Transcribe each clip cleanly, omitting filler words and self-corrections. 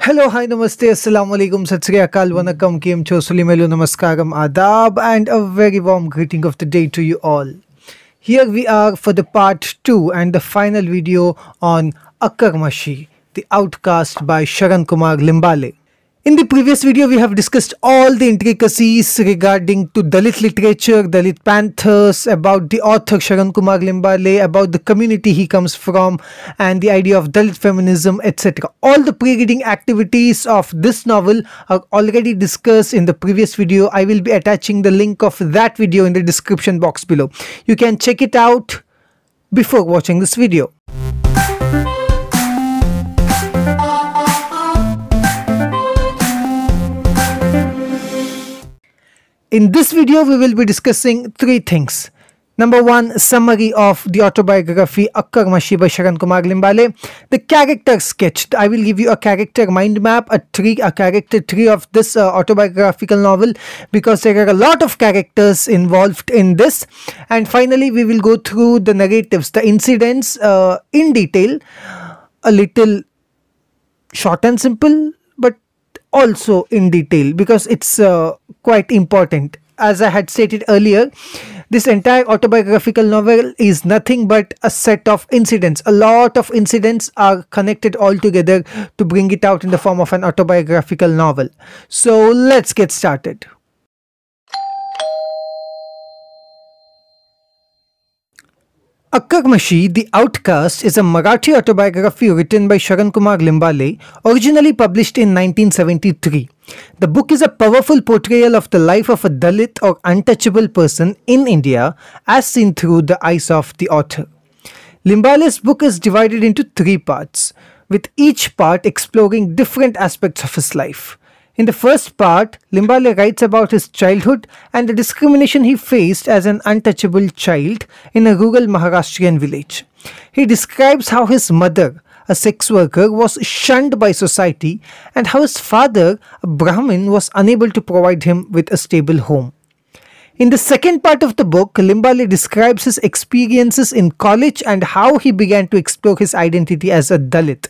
Hello, hi, namaste, assalamu alaikum, sat sri akal, vanakkam, kim cho, sulimelu, namaskaram, adab, and a very warm greeting of the day to you all. Here we are for the part 2 and the final video on Akarmashi, the Outcast by Sharan Kumar Limbale. In the previous video, we have discussed all the intricacies regarding to Dalit literature, Dalit panthers, about the author Sharan Kumar Limbale, about the community he comes from, and the idea of Dalit feminism, etc. All the pre-reading activities of this novel are already discussed in the previous video. I will be attaching the link of that video in the description box below. You can check it out before watching this video. In this video, we will be discussing three things. Number one, summary of the autobiography Akarmashi by Sharan Kumar Limbale. The character sketch. I will give you a character mind map, a character tree of this autobiographical novel, because there are a lot of characters involved in this. And finally, we will go through the narratives, the incidents in detail, a little short and simple, but also in detail, because it's quite important. As I had stated earlier, this entire autobiographical novel is nothing but a set of incidents. A lot of incidents are connected all together to bring it out in the form of an autobiographical novel. So let's get started. Akarmashi, the Outcast, is a Marathi autobiography written by Sharan Kumar Limbale, originally published in 1973. The book is a powerful portrayal of the life of a Dalit or untouchable person in India as seen through the eyes of the author. Limbale's book is divided into three parts, with each part exploring different aspects of his life. In the first part, Limbale writes about his childhood and the discrimination he faced as an untouchable child in a rural Maharashtrian village. He describes how his mother, a sex worker, was shunned by society and how his father, a Brahmin, was unable to provide him with a stable home. In the second part of the book, Limbale describes his experiences in college and how he began to explore his identity as a Dalit.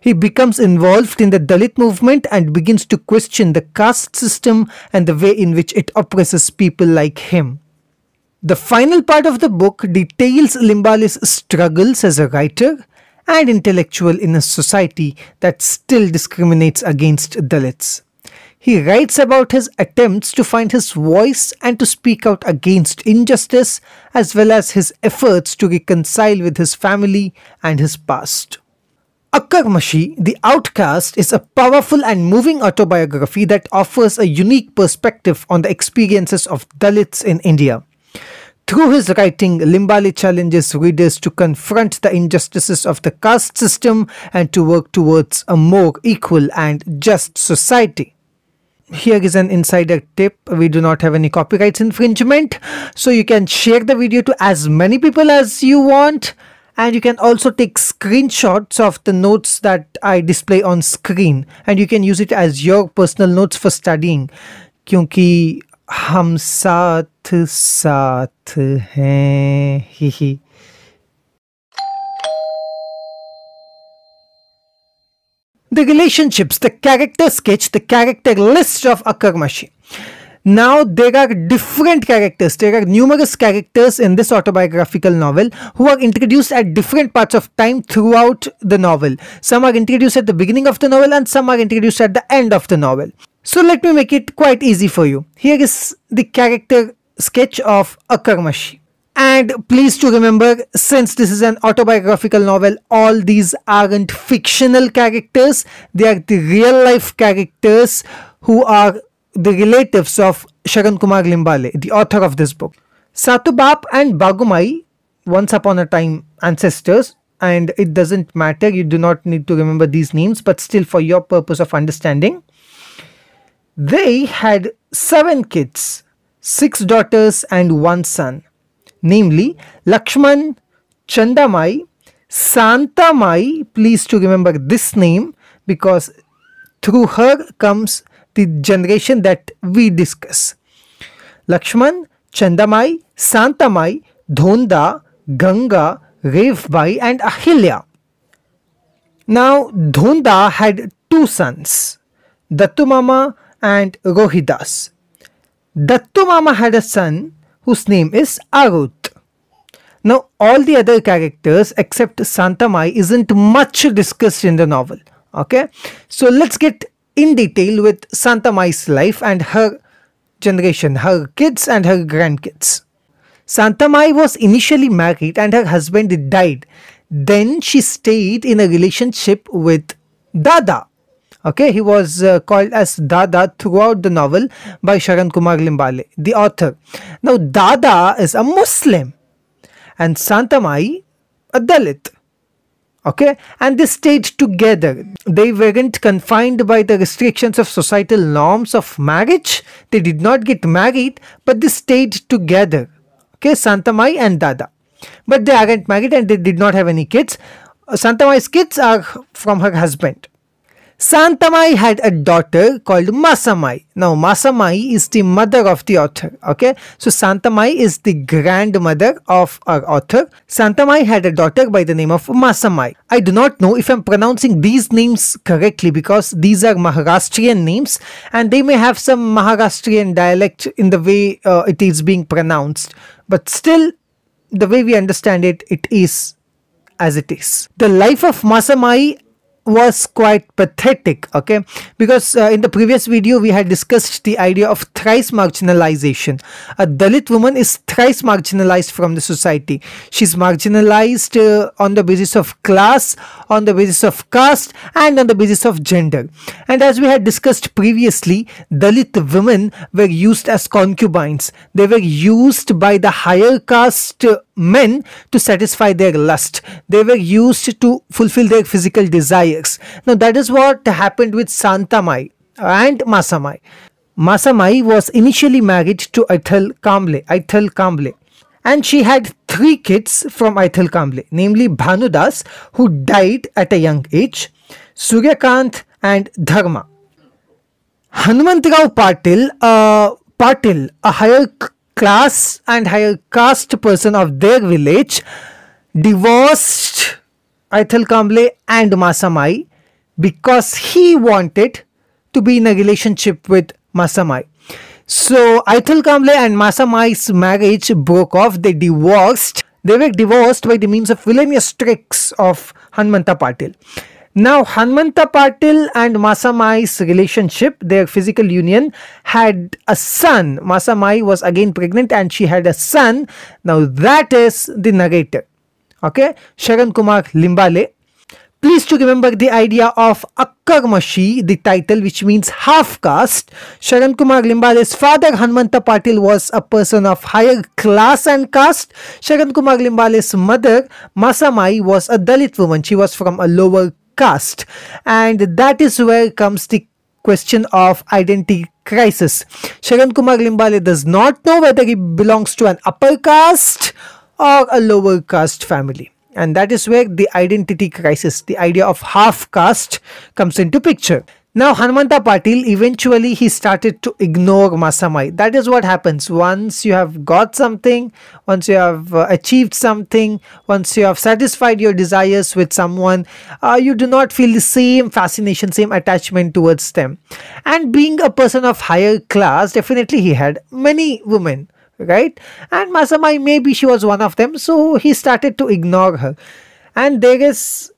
He becomes involved in the Dalit movement and begins to question the caste system and the way in which it oppresses people like him. The final part of the book details Limbale's struggles as a writer and intellectual in a society that still discriminates against Dalits. He writes about his attempts to find his voice and to speak out against injustice, as well as his efforts to reconcile with his family and his past. Akarmashi, the Outcast, is a powerful and moving autobiography that offers a unique perspective on the experiences of Dalits in India. Through his writing, Limbale challenges readers to confront the injustices of the caste system and to work towards a more equal and just society. Here is an insider tip. We do not have any copyright infringement, so you can share the video to as many people as you want. And you can also take screenshots of the notes that I display on screen, and you can use it as your personal notes for studying. क्योंकि हम साथ साथ हैं ही. The relationships, the character sketch, the character list of Akarmashi. Now, there are different characters, there are numerous characters in this autobiographical novel who are introduced at different parts of time throughout the novel. Some are introduced at the beginning of the novel and some are introduced at the end of the novel. So let me make it quite easy for you. Here is the character sketch of Akarmashi. And please to remember, since this is an autobiographical novel, all these aren't fictional characters, they are the real life characters who are the relatives of Sharan Kumar Limbale, the author of this book. Satubap and Bagumai, once upon a time ancestors, and it doesn't matter, you do not need to remember these names, but still for your purpose of understanding, they had 7 kids, 6 daughters and 1 son, namely Lakshman, Chandamai, Santamai. Please to remember this name because through her comes the generation that we discuss. Lakshman, Chandamai, Santamai, Dhonda, Ganga, Revbai and Ahilya. Now, Dhonda had two sons, Dattu Mama and Rohidas. Dattu Mama had a son whose name is Arut. Now, all the other characters except Santamai isn't much discussed in the novel. Okay, so let's get in detail with Santamai's life and her generation, her kids and her grandkids. Santamai was initially married and her husband died. Then she stayed in a relationship with Dada. Okay, he was called as Dada throughout the novel by Sharan Kumar Limbale, the author. Now, Dada is a Muslim and Santamai a Dalit. Okay, and they stayed together. They weren't confined by the restrictions of societal norms of marriage. They did not get married, but they stayed together. Okay, Santamai and Dada. But they aren't married and they did not have any kids. Santamai's kids are from her husband. Santamai had a daughter called Masamai. Now, Masamai is the mother of the author. Okay, so Santamai is the grandmother of our author. Santamai had a daughter by the name of Masamai. I do not know if I'm pronouncing these names correctly because these are Maharashtrian names and they may have some Maharashtrian dialect in the way it is being pronounced. But still, the way we understand it, it is as it is. The life of Masamai was quite pathetic, okay, because in the previous video we had discussed the idea of thrice marginalization. A Dalit woman is thrice marginalized from the society. She's marginalized on the basis of class, on the basis of caste and on the basis of gender. And as we had discussed previously, Dalit women were used as concubines. They were used by the higher caste men to satisfy their lust. They were used to fulfill their physical desires. Now that is what happened with Santamai and Masamai. Masamai was initially married to Aithal Kamble, and she had 3 kids from Aithal Kamble, namely Bhanudas, who died at a young age, Suryakant and Dharma. Hanumantrao Patil, a higher class and higher caste person of their village, divorced Aithal Kamble and Masamai because he wanted to be in a relationship with Masamai. So Aithal Kamble and Masamai's marriage broke off. They divorced. They were divorced by the means of villainous tricks of Hanumanta Patil. Now, Hanumanta Patil and Masamai's relationship, their physical union, had a son. Masamai was again pregnant and she had a son. Now, that is the narrator. Okay, Sharan Kumar Limbale. Please to remember the idea of Akkarmashi, the title, which means half caste. Sharan Kumar Limbale's father, Hanumanta Patil, was a person of higher class and caste. Sharan Kumar Limbale's mother, Masamai, was a Dalit woman. She was from a lower caste, and that is where comes the question of identity crisis. Sharan Kumar Limbale does not know whether he belongs to an upper caste or a lower caste family, and that is where the identity crisis, the idea of half caste, comes into picture. Now, Hanumanta Patil, eventually he started to ignore Masamai. That is what happens once you have got something, once you have achieved something, once you have satisfied your desires with someone, you do not feel the same fascination, same attachment towards them. And being a person of higher class, definitely he had many women, right? And Masamai, maybe she was one of them, so he started to ignore her. And there is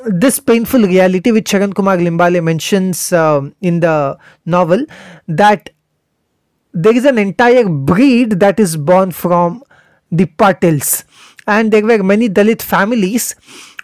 this painful reality which Sharan Kumar Limbale mentions in the novel, that there is an entire breed that is born from the Patils, and there were many Dalit families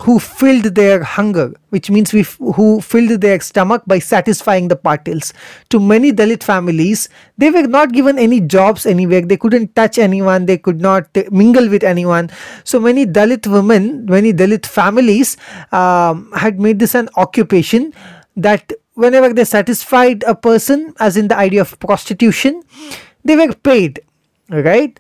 who filled their hunger, which means who filled their stomach by satisfying the Patils. To many Dalit families, they were not given any jobs anywhere. They couldn't touch anyone. They could not mingle with anyone. So many Dalit women, many Dalit families had made this an occupation, that whenever they satisfied a person, as in the idea of prostitution, they were paid, right?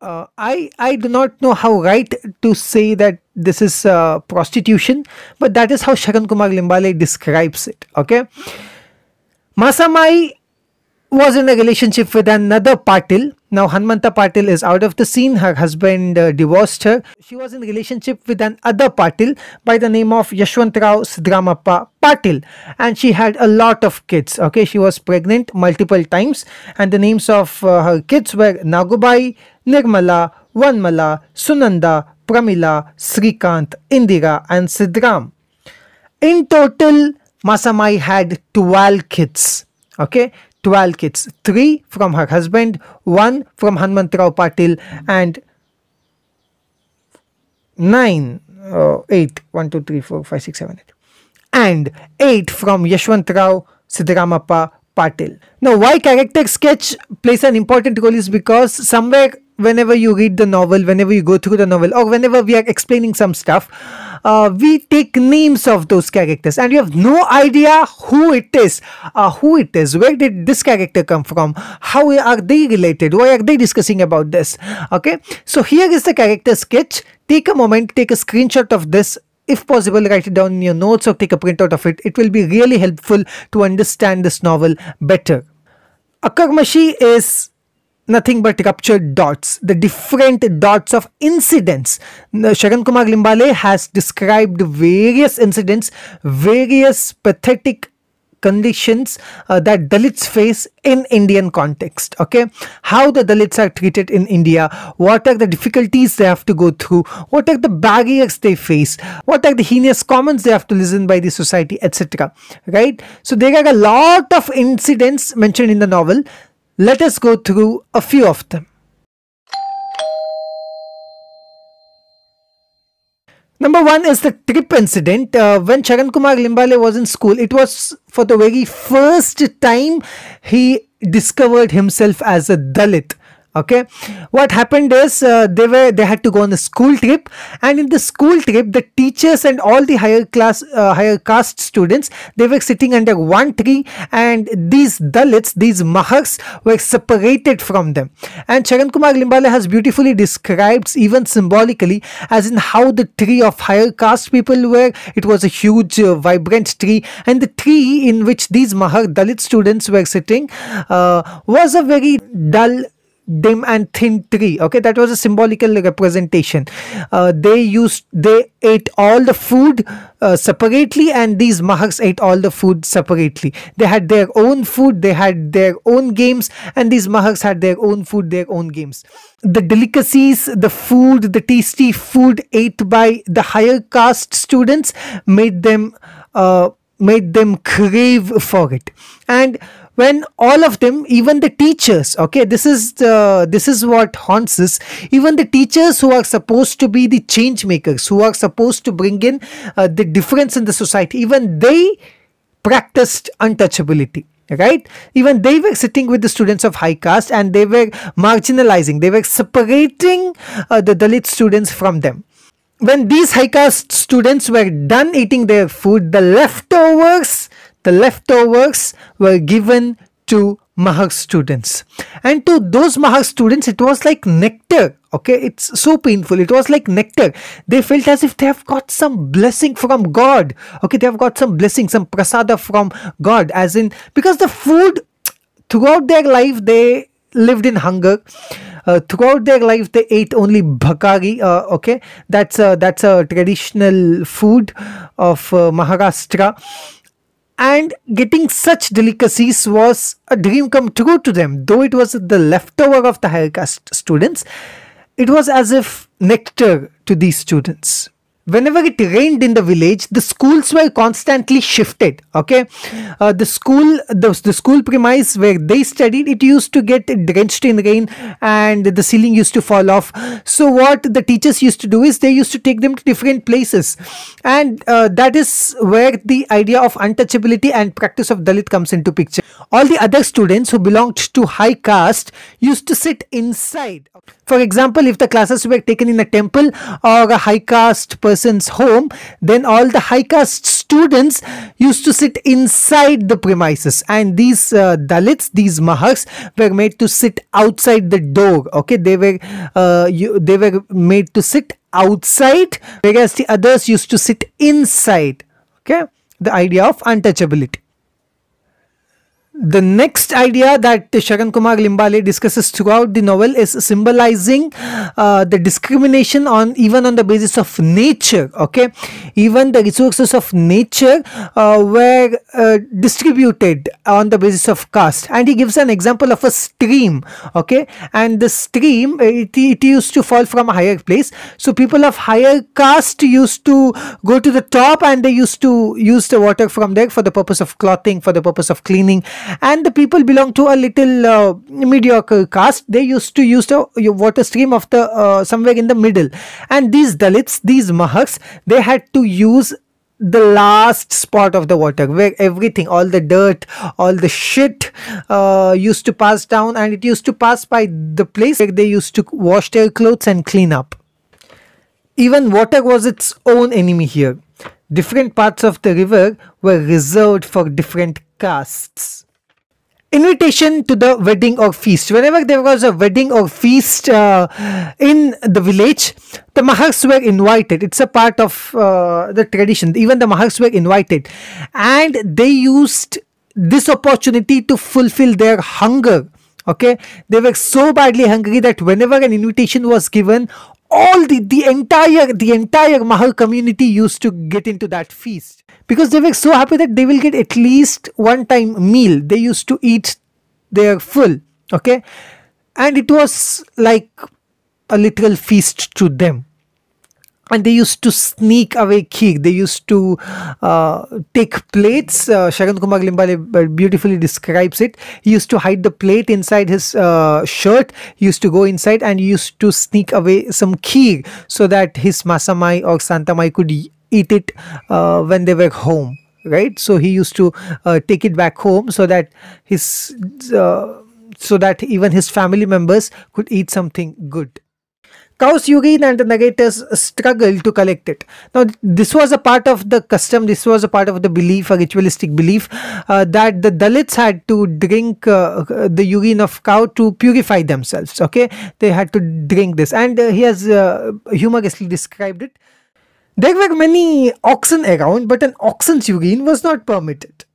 I do not know how right to say that this is prostitution, but that is how Sharan Kumar Limbale describes it. Okay, Masamai was in a relationship with another Patil, Now Hanmanta Patil is out of the scene. Her husband divorced her. She was in relationship with another Patil by the name of Yashwantrao Sidramappa Patil, and she had a lot of kids. Okay, she was pregnant multiple times, and the names of her kids were Nagubai, Nirmala, Vanmala, Sunanda, Pramila, Srikant, Indira, and Sidram. In total, Masamai had 12 kids. Okay, 12 kids. 3 from her husband, 1 from Hanmantrao Patil, and 9, 8, 1, 2, 3, 4, 5, 6, 7, 8, and 8 from Yashwantrao Sidramappa Patil. Now, why character sketch plays an important role is because somewhere whenever you read the novel, whenever you go through the novel, or whenever we are explaining some stuff, we take names of those characters and you have no idea who it is, where did this character come from, how are they related, why are they discussing about this. Okay, so here is the character sketch. Take a moment, take a screenshot of this. If possible, write it down in your notes or take a printout of it. It will be really helpful to understand this novel better. Akarmashi is nothing but ruptured dots, the different dots of incidents. Sharan Kumar Limbale has described various incidents, various pathetic conditions that Dalits face in Indian context. Okay, how the Dalits are treated in India, what are the difficulties they have to go through, what are the barriers they face, what are the heinous comments they have to listen by the society, etc. Right, so there are a lot of incidents mentioned in the novel. Let us go through a few of them. Number 1 is the trip incident. When Sharan Kumar Limbale was in school, it was for the very first time he discovered himself as a Dalit. Okay, what happened is they had to go on a school trip, and in the school trip the teachers and all the higher caste students, they were sitting under one tree, and these Dalits, these Mahars, were separated from them. And Sharan Kumar Limbale has beautifully described, even symbolically, as in how the tree of higher caste people were. It was a huge vibrant tree, and the tree in which these Mahar Dalit students were sitting was a very dull, dim and thin tree. Okay, that was a symbolical representation. They ate all the food separately, and these Mahars ate all the food separately. They had their own food, they had their own games, and these Mahars had their own food, their own games. The delicacies, the food, the tasty food ate by the higher caste students made them crave for it. And when all of them, even the teachers, okay, this is what haunts us. Even the teachers who are supposed to be the change makers, who are supposed to bring in the difference in the society, even they practiced untouchability. Right? Even they were sitting with the students of high caste, and they were marginalizing, they were separating the Dalit students from them. When these high caste students were done eating their food, the leftovers were given to Mahar students, and to those Mahar students it was like nectar. Okay, it's so painful. It was like nectar. They felt as if they have got some blessing from God. Okay, they have got some blessing, some prasada from God, as in, because the food, throughout their life they lived in hunger. Throughout their life they ate only bhakari. Okay, that's a traditional food of Maharashtra. And getting such delicacies was a dream come true to them. Though it was the leftover of the higher caste students, it was as if nectar to these students. Whenever it rained in the village, the schools were constantly shifted. Okay, the school premise where they studied, it used to get drenched in rain, and the ceiling used to fall off. So what the teachers used to do is they used to take them to different places, and that is where the idea of untouchability and practice of Dalit comes into picture. All the other students who belonged to high caste used to sit inside. For example, if the classes were taken in a temple or a high caste person's home, then all the high caste students used to sit inside the premises, and these Dalits, these Mahars, were made to sit outside the door. Okay, they were made to sit outside, whereas the others used to sit inside. Okay, the idea of untouchability. The next idea that Sharan Kumar Limbale discusses throughout the novel is symbolizing the discrimination on even on the basis of nature. Okay, even the resources of nature were distributed on the basis of caste, and he gives an example of a stream. Okay, and the stream, it used to fall from a higher place, so people of higher caste used to go to the top, and they used to use the water from there for the purpose of clothing, for the purpose of cleaning. And the people belong to a little mediocre caste, they used to use the water stream of the somewhere in the middle. And these Dalits, these Mahars, they had to use the last spot of the water where everything, all the dirt, all the shit used to pass down, and it used to pass by the place where they used to wash their clothes and clean up. Even water was its own enemy here. Different parts of the river were reserved for different castes. Invitation to the wedding or feast. Whenever there was a wedding or feast in the village, the Mahars were invited. It's a part of the tradition. Even the Mahars were invited, and they used this opportunity to fulfill their hunger. Okay, they were so badly hungry that whenever an invitation was given, all the entire Mahar community used to get into that feast, because they were so happy that they will get at least one time meal. They used to eat their full. Okay, and it was like a literal feast to them. And they used to sneak away kheer. They used to take plates. Sharan Kumar Limbale beautifully describes it. He used to hide the plate inside his shirt. He used to go inside and he used to sneak away some kheer so that his Masamai or Santamai could eat it when they were home. Right? So he used to take it back home so that his so that even his family members could eat something good. Cows urine and the narrators struggle to collect it. Now, this was a part of the custom, this was a part of the belief, a ritualistic belief, that the Dalits had to drink the urine of cow to purify themselves. Okay, they had to drink this, and he has humorously described it. There were many oxen around, but an oxen's urine was not permitted.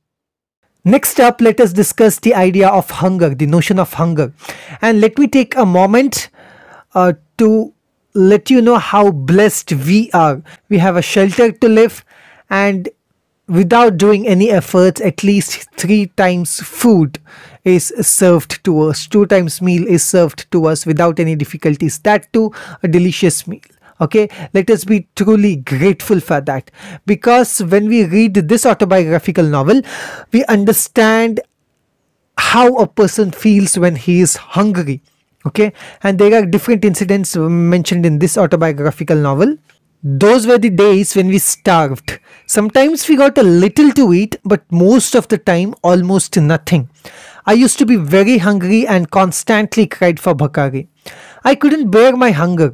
Next up, let us discuss the idea of hunger, the notion of hunger. And let me take a moment to let you know how blessed we are. We have a shelter to live, and without doing any efforts, at least 3 times food is served to us. 2 times meal is served to us without any difficulties. That too, a delicious meal. Okay, let us be truly grateful for that, because when we read this autobiographical novel, we understand how a person feels when he is hungry. Okay, and there are different incidents mentioned in this autobiographical novel. Those were the days when we starved. Sometimes we got a little to eat, but most of the time almost nothing. I used to be very hungry and constantly cried for bhakari. I couldn't bear my hunger.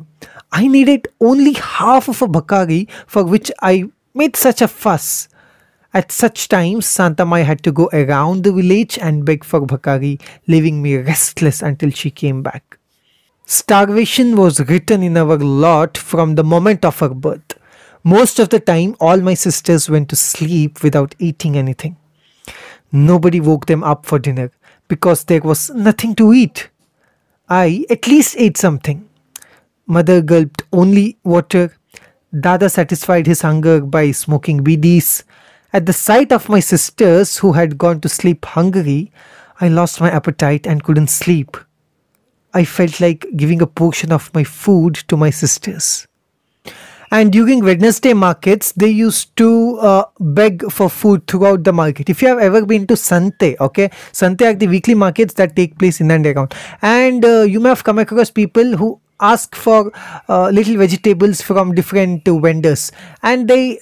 I needed only half of a bhakari, for which I made such a fuss. At such times, Santamai had to go around the village and beg for bhakari, leaving me restless until she came back. Starvation was written in our lot from the moment of our birth. Most of the time, all my sisters went to sleep without eating anything. Nobody woke them up for dinner because there was nothing to eat. I at least ate something. Mother gulped only water. Dada satisfied his hunger by smoking bidis. At the sight of my sisters who had gone to sleep hungry, I lost my appetite and couldn't sleep. I felt like giving a portion of my food to my sisters. And during Wednesday markets, they used to beg for food throughout the market. If you have ever been to Sante, okay, Sante are the weekly markets that take place in and around. And you may have come across people who ask for little vegetables from different vendors, and they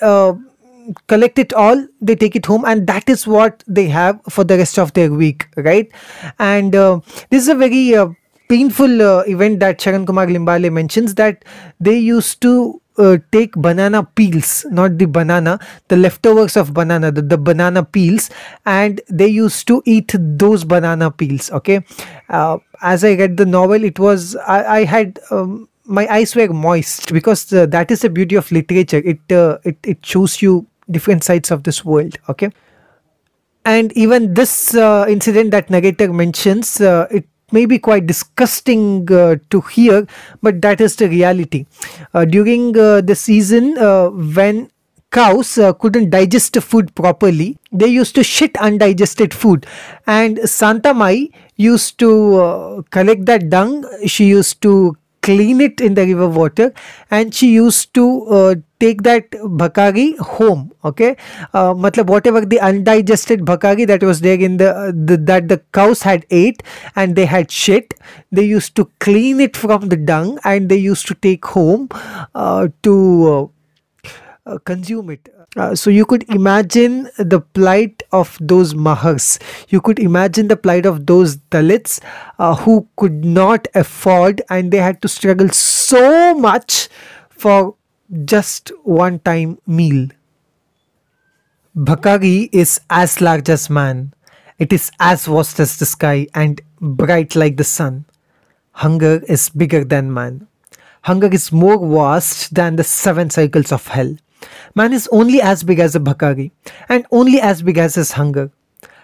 collect it all, they take it home, and that is what they have for the rest of their week, right? And this is a very painful event that Sharan Kumar Limbale mentions, that they used to take banana peels, not the banana, the leftovers of banana, the banana peels, and they used to eat those banana peels. Okay, as I read the novel, it was I had my eyes were moist, because that is the beauty of literature. It shows you different sides of this world. Okay, And even this incident that narrator mentions, it may be quite disgusting to hear, but that is the reality. During the season when cows couldn't digest the food properly, they used to shit undigested food, and Santa Mai used to collect that dung. She used to clean it in the river water, and she used to take that bhakari home. Okay, matlab whatever the undigested bhakari that was there in that the cows had ate and they had shit, they used to clean it from the dung and they used to take home to consume it. So you could imagine the plight of those Mahars. You could imagine the plight of those Dalits who could not afford, and they had to struggle so much for just one time meal. Bhakari is as large as man. It is as vast as the sky and bright like the sun. Hunger is bigger than man. Hunger is more vast than the seven cycles of hell. Man is only as big as a Bhakari and only as big as his hunger.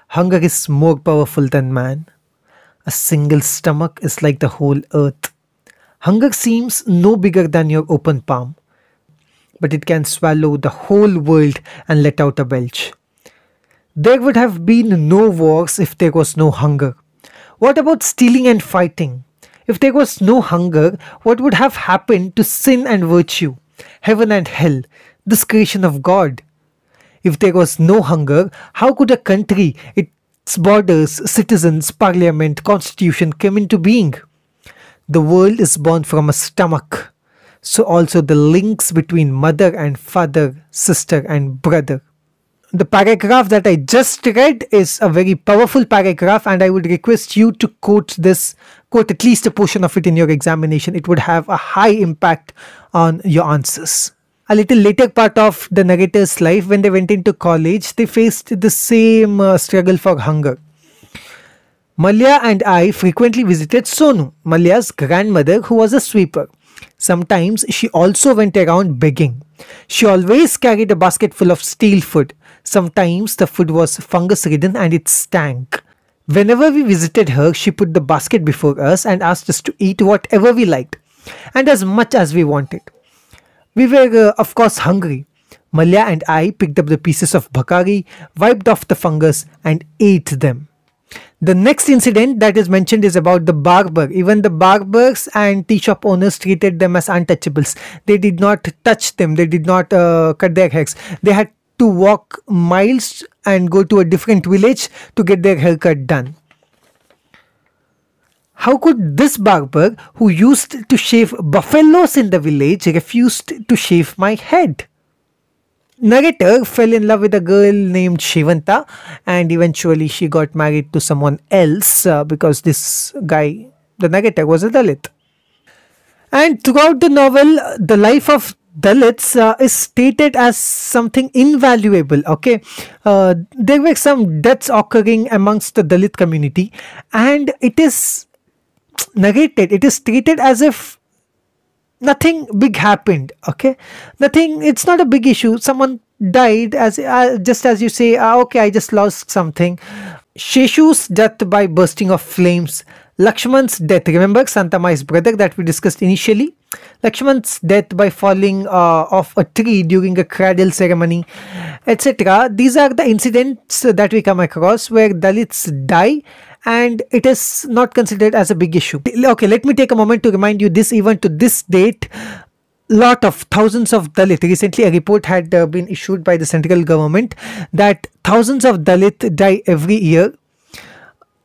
Hunger is more powerful than man. A single stomach is like the whole earth. Hunger seems no bigger than your open palm, but it can swallow the whole world and let out a belch. There would have been no wars if there was no hunger. What about stealing and fighting? If there was no hunger, what would have happened to sin and virtue, heaven and hell, this creation of God? If there was no hunger, how could a country, its borders, citizens, parliament, constitution come into being? The world is born from a stomach, so also the links between mother and father, sister and brother. The paragraph that I just read is a very powerful paragraph, and I would request you to quote at least a portion of it in your examination. It would have a high impact on your answers. A little later part of the narrator's life, when they went into college, they faced the same struggle for hunger. Malya and I frequently visited Sonu, Malya's grandmother, who was a sweeper. Sometimes she also went around begging. She always carried a basket full of stale food. Sometimes the food was fungus ridden and it stank. Whenever we visited her, she put the basket before us and asked us to eat whatever we liked and as much as we wanted. We were, of course, hungry. Malya and I picked up the pieces of bhakari, wiped off the fungus, and ate them. The next incident that is mentioned is about the barber. Even the barbers and tea shop owners treated them as untouchables. They did not touch them. They did not cut their hairs. They had to walk miles and go to a different village to get their haircut done. How could this barber, who used to shave buffaloes in the village, refused to shave my head? Narrator fell in love with a girl named Shivanta, and eventually she got married to someone else because this guy, the narrator, was a Dalit. And throughout the novel, the life of Dalits is stated as something invaluable. Okay, there were some deaths occurring amongst the Dalit community, and it is narrated, it is treated as if nothing big happened. Okay, nothing, it's not a big issue. Someone died, as just as you say, okay, I just lost something. Sheshu's death by bursting of flames, Lakshman's death, remember Santa Mai's brother that we discussed initially, Lakshman's death by falling off a tree during a cradle ceremony, etc. These are the incidents that we come across where Dalits die, and it is not considered as a big issue. Okay, let me take a moment to remind you this, even to this date, thousands of Dalit, recently a report had been issued by the central government that thousands of Dalit die every year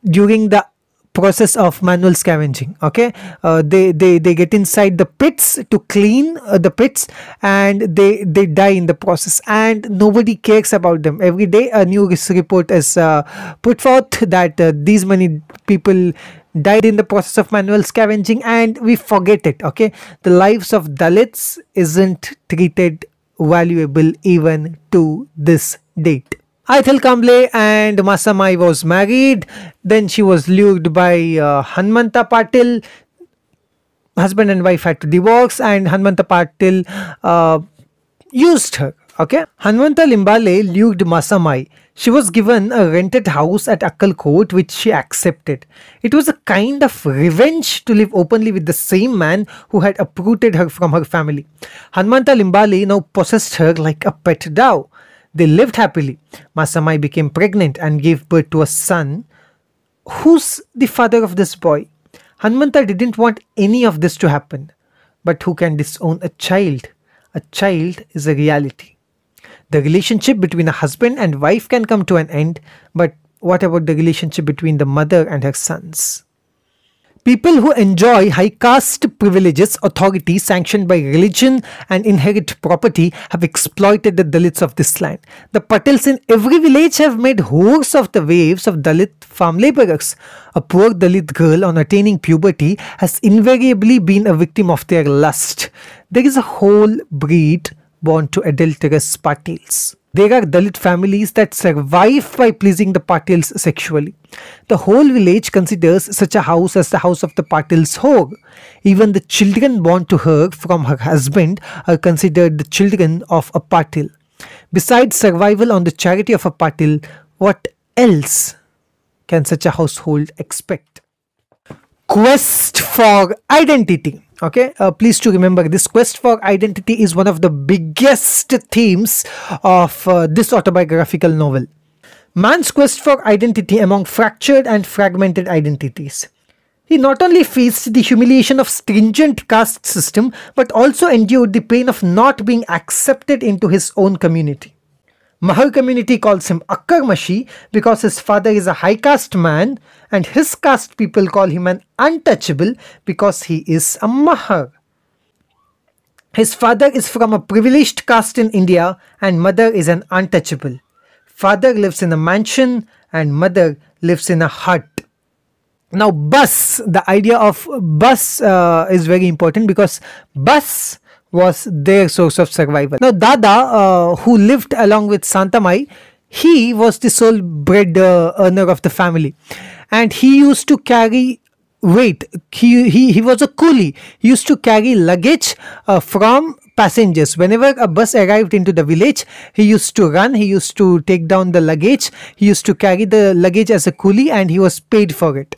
during the process of manual scavenging. Okay, they get inside the pits to clean the pits, and they die in the process, and nobody cares about them. Every day a new report is put forth that these many people died in the process of manual scavenging, and we forget it. Okay, the lives of Dalits isn't treated valuable even to this date. Aithal Kamble and Masamai was married. Then she was lured by Hanmanta Patil. Husband and wife had to divorce, and Hanmanta Patil used her. Okay, Hanmanta Limbale lured Masamai. She was given a rented house at Akkalkot, which she accepted. It was a kind of revenge to live openly with the same man who had uprooted her from her family. Hanmanta Limbale now possessed her like a pet dove. They lived happily. Masamai became pregnant and gave birth to a son. Who's the father of this boy? Hanmanta didn't want any of this to happen. But who can disown a child? A child is a reality. The relationship between a husband and wife can come to an end, but what about the relationship between the mother and her sons? People who enjoy high caste privileges, authority sanctioned by religion and inherit property have exploited the Dalits of this land. The Patels in every village have made whores of the waves of Dalit farm laborers. A poor Dalit girl on attaining puberty has invariably been a victim of their lust. There is a whole breed born to adulterous Patels. There are Dalit families that survive by pleasing the Patels sexually. The whole village considers such a house as the house of the Patel's whore. Even the children born to her from her husband are considered the children of a Patel. Besides survival on the charity of a Patel, what else can such a household expect? Quest for identity. Okay, please to remember, this quest for identity is one of the biggest themes of this autobiographical novel. Man's quest for identity among fractured and fragmented identities. He not only faced the humiliation of stringent caste system, but also endured the pain of not being accepted into his own community. Mahar community calls him Akkarmashi because his father is a high caste man, and his caste people call him an untouchable because he is a Mahar. His father is from a privileged caste in India and mother is an untouchable. Father lives in a mansion and mother lives in a hut. Now bus, the idea of bus is very important because bus was their source of survival. Now Dada, who lived along with Santamai, he was the sole bread earner of the family, and he used to carry weight. He was a coolie. He used to carry luggage from passengers. Whenever a bus arrived into the village, he used to run, he used to take down the luggage, he used to carry the luggage as a coolie, and he was paid for it.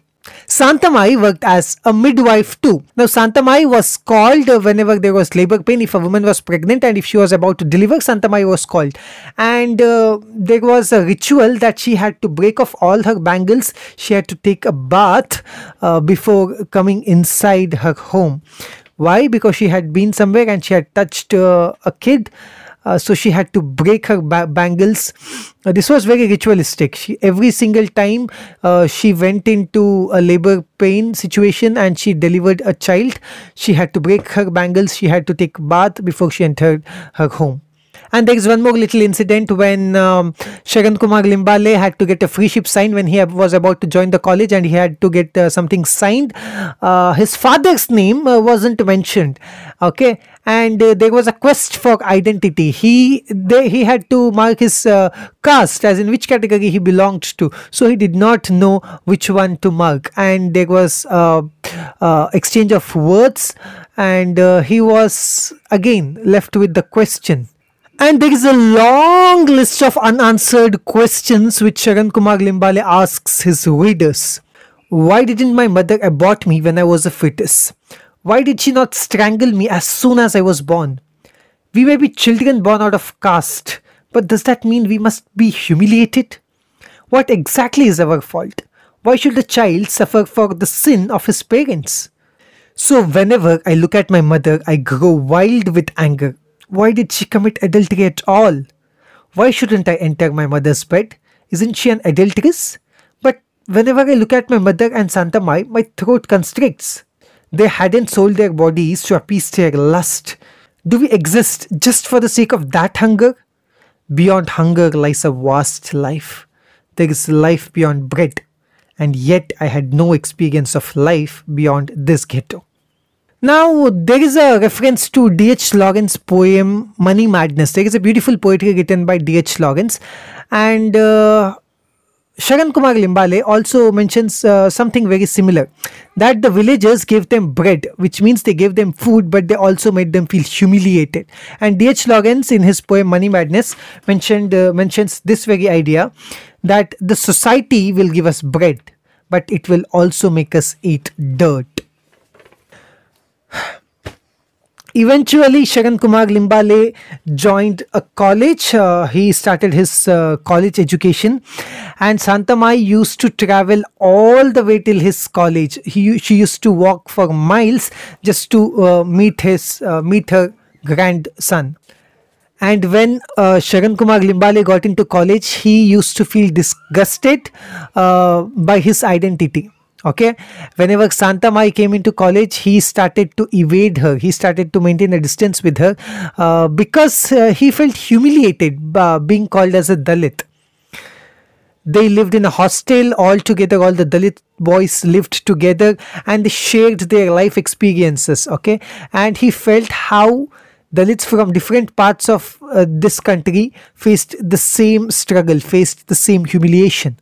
Santamai worked as a midwife too. Now Santamai was called whenever there was labor pain. If a woman was pregnant and if she was about to deliver, Santamai was called. And there was a ritual that she had to break off all her bangles. She had to take a bath before coming inside her home. Why? Because she had been somewhere and she had touched a kid. So she had to break her bangles. This was very ritualistic. Every single time she went into a labor pain situation and she delivered a child, she had to break her bangles. She had to take a bath before she entered her home. And there is one more little incident when Sharan Kumar Limbale had to get a free ship signed when he was about to join the college, and he had to get something signed. His father's name wasn't mentioned. Okay, and there was a quest for identity. He had to mark his caste, as in which category he belonged to. So he did not know which one to mark, and there was exchange of words, and he was again left with the question. And there is a long list of unanswered questions which Sharan Kumar Limbale asks his readers. Why didn't my mother abort me when I was a fetus? Why did she not strangle me as soon as I was born? We may be children born out of caste, but does that mean we must be humiliated? What exactly is our fault? Why should a child suffer for the sin of his parents? So whenever I look at my mother, I grow wild with anger. Why did she commit adultery at all? Why shouldn't I enter my mother's bed? Isn't she an adulteress? But whenever I look at my mother and Santamai, my throat constricts. They hadn't sold their bodies to appease their lust. Do we exist just for the sake of that hunger? Beyond hunger lies a vast life. There is life beyond bread. And yet I had no experience of life beyond this ghetto. Now, there is a reference to D.H. Lawrence's poem Money Madness. There is a beautiful poetry written by D.H. Lawrence, and Sharan Kumar Limbale also mentions something very similar, that the villagers gave them bread, which means they gave them food, but they also made them feel humiliated. And D.H. Lawrence, in his poem Money Madness, mentions this very idea, that the society will give us bread, but it will also make us eat dirt. Eventually, Sharan Kumar Limbale joined a college. He started his college education, and Santamai used to travel all the way till his college. She used to walk for miles just to meet her grandson. And when Sharan Kumar Limbale got into college, he used to feel disgusted by his identity. Okay, whenever Santamai came into college, he started to evade her. He started to maintain a distance with her because he felt humiliated being called as a Dalit. They lived in a hostel all together. All the Dalit boys lived together and they shared their life experiences. Okay, and he felt how Dalits from different parts of this country faced the same struggle, faced the same humiliation.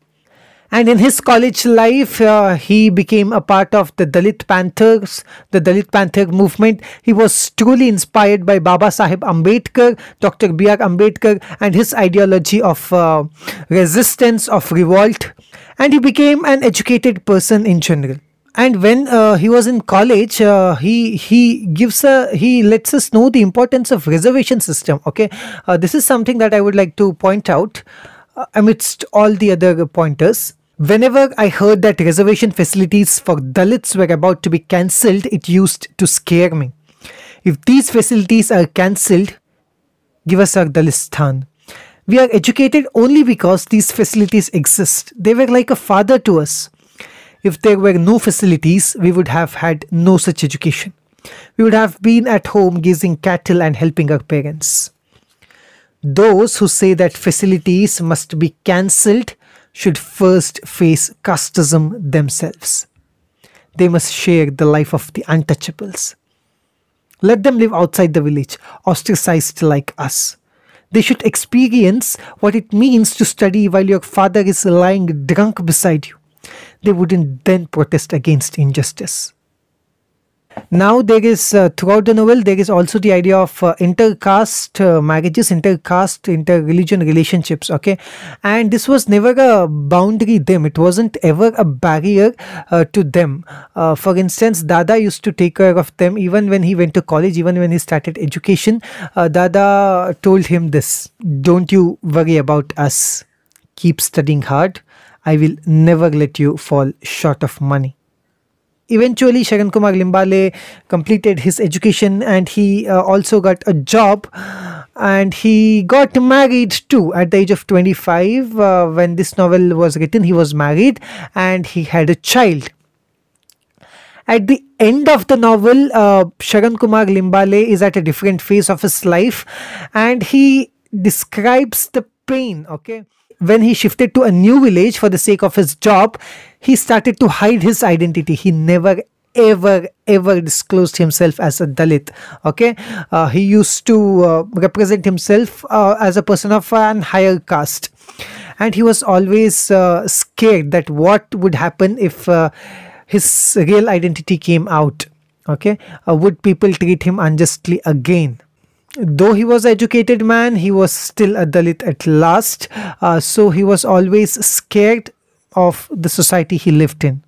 And in his college life, he became a part of the Dalit Panthers, the Dalit Panther movement. He was truly inspired by Baba Sahib Ambedkar, Dr. B.R. Ambedkar, and his ideology of resistance, of revolt. And he became an educated person in general. And when he was in college, he lets us know the importance of reservation system. Okay, this is something that I would like to point out amidst all the other pointers. Whenever I heard that reservation facilities for Dalits were about to be cancelled, it used to scare me. If these facilities are cancelled, give us our Dalistan. We are educated only because these facilities exist. They were like a father to us. If there were no facilities, we would have had no such education. We would have been at home gazing cattle and helping our parents. Those who say that facilities must be cancelled should first face casteism themselves. They must share the life of the untouchables. Let them live outside the village, ostracized like us. They should experience what it means to study while your father is lying drunk beside you. They wouldn't then protest against injustice. Now there is throughout the novel there is also the idea of intercaste marriages, intercaste, inter-religion relationships. Okay, and this was never a boundary them, it wasn't ever a barrier to them. For instance, Dada used to take care of them even when he went to college, even when he started education. Dada told him this: don't you worry about us, keep studying hard, I will never let you fall short of money. Eventually, Sharan Kumar Limbale completed his education and he also got a job, and he got married too at the age of 25. When this novel was written, he was married and he had a child. At the end of the novel, Sharan Kumar Limbale is at a different phase of his life and he describes the pain. Okay, when he shifted to a new village for the sake of his job, he started to hide his identity. He never ever disclosed himself as a Dalit. Okay, he used to represent himself as a person of an higher caste, and he was always scared that what would happen if his real identity came out. Okay, would people treat him unjustly again? Though he was an educated man, he was still a Dalit at last. So he was always scared of the society he lived in.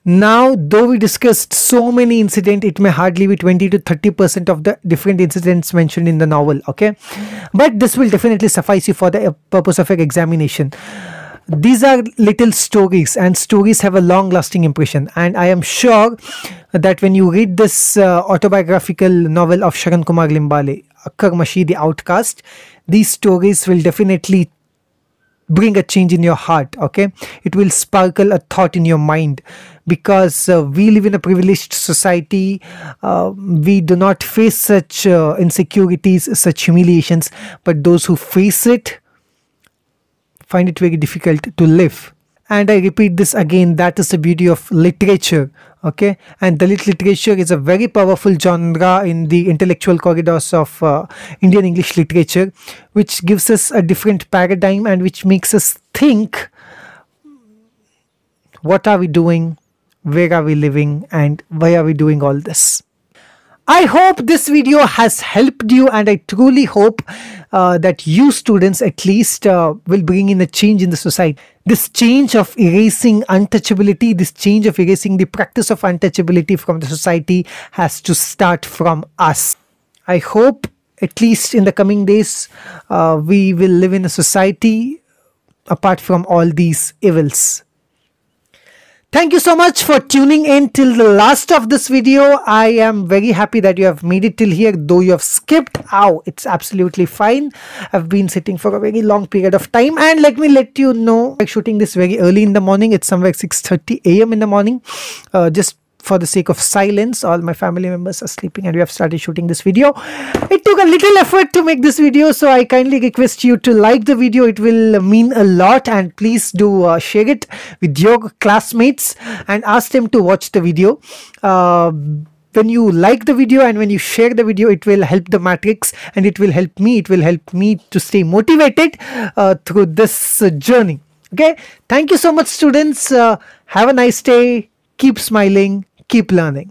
Now, though we discussed so many incidents, it may hardly be 20 to 30% of the different incidents mentioned in the novel. Okay, but this will definitely suffice you for the purpose of your examination. These are little stories, and stories have a long lasting impression, and I am sure that when you read this autobiographical novel of Sharan Kumar Limbale, Akkar Mashi, The Outcast, these stories will definitely bring a change in your heart. Okay, it will sparkle a thought in your mind, because we live in a privileged society. We do not face such insecurities, such humiliations, but those who face it find it very difficult to live. And I repeat this again, that is the beauty of literature. Okay, and Dalit literature is a very powerful genre in the intellectual corridors of Indian English literature, which gives us a different paradigm and which makes us think what are we doing, where are we living, and why are we doing all this. I hope this video has helped you, and I truly hope that you students at least will bring in a change in the society. This change of erasing untouchability, this change of erasing the practice of untouchability from the society has to start from us. I hope at least in the coming days we will live in a society apart from all these evils. Thank you so much for tuning in till the last of this video. I am very happy that you have made it till here, though you have skipped. It's absolutely fine. I've been sitting for a very long period of time, and let me let you know, I'm shooting this very early in the morning. It's somewhere 6:30 a.m. in the morning. Just for the sake of silence, all my family members are sleeping and we have started shooting this video. It took a little effort to make this video, so I kindly request you to like the video. It will mean a lot, and please do share it with your classmates and ask them to watch the video. When you like the video and when you share the video, it will help the matrix, and it will help me. It will help me to stay motivated through this journey. Okay, thank you so much, students. Have a nice day. Keep smiling. Keep learning.